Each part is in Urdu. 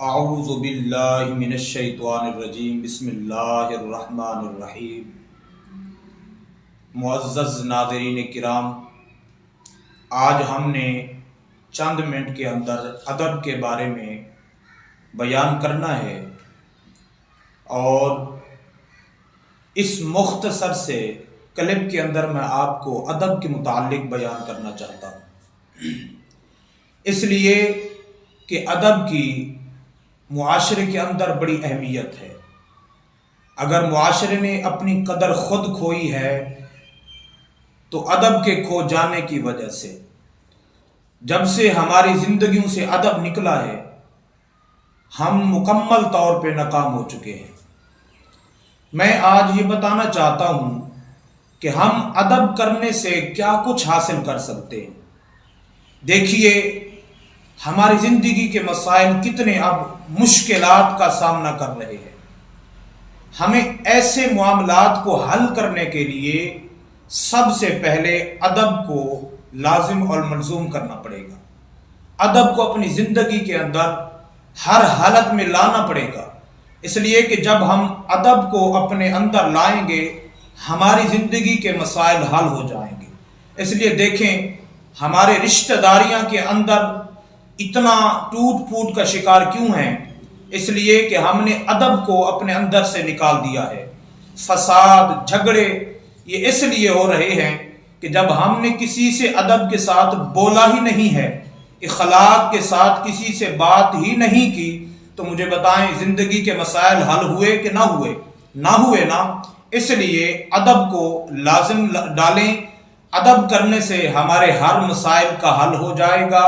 اعوذ باللہ من الشیطان الرجیم بسم اللہ الرحمن الرحیم۔ معزز ناظرین کرام، آج ہم نے چند منٹ کے اندر ادب کے بارے میں بیان کرنا ہے اور اس مختصر سے کلپ کے اندر میں آپ کو ادب کے متعلق بیان کرنا چاہتا ہوں، اس لیے کہ ادب کی معاشرے کے اندر بڑی اہمیت ہے۔ اگر معاشرے نے اپنی قدر خود کھوئی ہے تو ادب کے کھو جانے کی وجہ سے، جب سے ہماری زندگیوں سے ادب نکلا ہے ہم مکمل طور پہ ناکام ہو چکے ہیں۔ میں آج یہ بتانا چاہتا ہوں کہ ہم ادب کرنے سے کیا کچھ حاصل کر سکتے ہیں۔ دیکھیے ہماری زندگی کے مسائل کتنے اب مشکلات کا سامنا کر رہے ہیں۔ ہمیں ایسے معاملات کو حل کرنے کے لیے سب سے پہلے ادب کو لازم اور ملزوم کرنا پڑے گا۔ ادب کو اپنی زندگی کے اندر ہر حالت میں لانا پڑے گا، اس لیے کہ جب ہم ادب کو اپنے اندر لائیں گے ہماری زندگی کے مسائل حل ہو جائیں گے۔ اس لیے دیکھیں ہمارے رشتہ داریاں کے اندر اتنا ٹوٹ پھوٹ کا شکار کیوں ہیں؟ اس لیے کہ ہم نے ادب کو اپنے اندر سے نکال دیا ہے۔ فساد، جھگڑے یہ اس لیے ہو رہے ہیں کہ جب ہم نے کسی سے ادب کے ساتھ بولا ہی نہیں ہے، اخلاق کے ساتھ کسی سے بات ہی نہیں کی، تو مجھے بتائیں زندگی کے مسائل حل ہوئے کہ نہ ہوئے؟ نہ ہوئے نا۔ اس لیے ادب کو لازم ڈالیں۔ ادب کرنے سے ہمارے ہر مسائل کا حل ہو جائے گا۔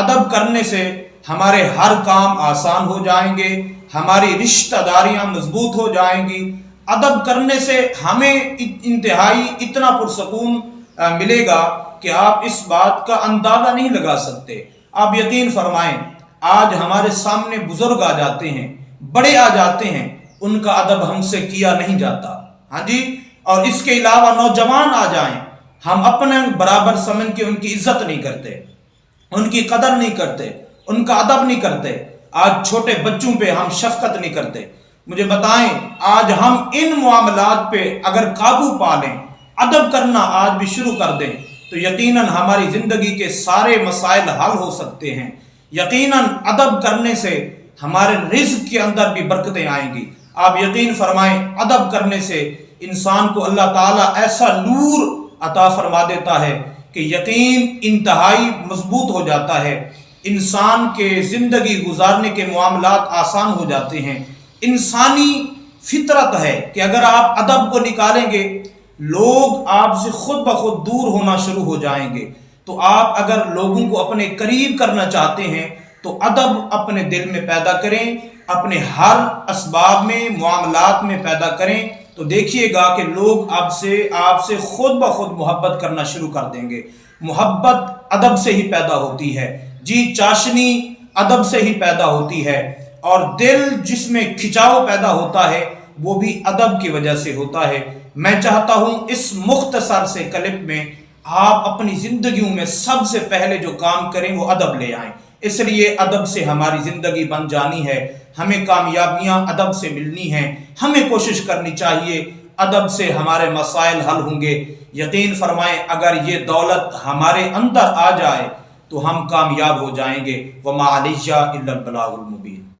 ادب کرنے سے ہمارے ہر کام آسان ہو جائیں گے، ہماری رشتہ داریاں مضبوط ہو جائیں گی۔ ادب کرنے سے ہمیں انتہائی اتنا پرسکون ملے گا کہ آپ اس بات کا اندازہ نہیں لگا سکتے۔ آپ یقین فرمائیں آج ہمارے سامنے بزرگ آ جاتے ہیں، بڑے آ جاتے ہیں، ان کا ادب ہم سے کیا نہیں جاتا، ہاں جی۔ اور اس کے علاوہ نوجوان آ جائیں، ہم اپنے برابر سمجھ کے ان کی عزت نہیں کرتے، ان کی قدر نہیں کرتے، ان کا ادب نہیں کرتے۔ آج چھوٹے بچوں پہ ہم شفقت نہیں کرتے۔ مجھے بتائیں آج ہم ان معاملات پہ اگر قابو پا لیں، ادب کرنا آج بھی شروع کر دیں، تو یقیناً ہماری زندگی کے سارے مسائل حل ہو سکتے ہیں۔ یقیناً ادب کرنے سے ہمارے رزق کے اندر بھی برکتیں آئیں گی۔ آپ یقین فرمائیں ادب کرنے سے انسان کو اللہ تعالیٰ ایسا نور عطا فرما دیتا ہے کہ یقین انتہائی مضبوط ہو جاتا ہے، انسان کے زندگی گزارنے کے معاملات آسان ہو جاتے ہیں۔ انسانی فطرت ہے کہ اگر آپ ادب کو نکالیں گے لوگ آپ سے خود بخود دور ہونا شروع ہو جائیں گے۔ تو آپ اگر لوگوں کو اپنے قریب کرنا چاہتے ہیں تو ادب اپنے دل میں پیدا کریں، اپنے ہر اسباب میں معاملات میں پیدا کریں، تو دیکھیے گا کہ لوگ آپ سے خود بخود محبت کرنا شروع کر دیں گے۔ محبت ادب سے ہی پیدا ہوتی ہے، جی چاشنی ادب سے ہی پیدا ہوتی ہے، اور دل جس میں کھچاؤ پیدا ہوتا ہے وہ بھی ادب کی وجہ سے ہوتا ہے۔ میں چاہتا ہوں اس مختصر سے کلپ میں آپ اپنی زندگیوں میں سب سے پہلے جو کام کریں وہ ادب لے آئیں۔ اس لیے ادب سے ہماری زندگی بن جانی ہے، ہمیں کامیابیاں ادب سے ملنی ہیں، ہمیں کوشش کرنی چاہیے، ادب سے ہمارے مسائل حل ہوں گے۔ یقین فرمائیں اگر یہ دولت ہمارے اندر آ جائے تو ہم کامیاب ہو جائیں گے۔ وما علیہ الا البلاغ المبین۔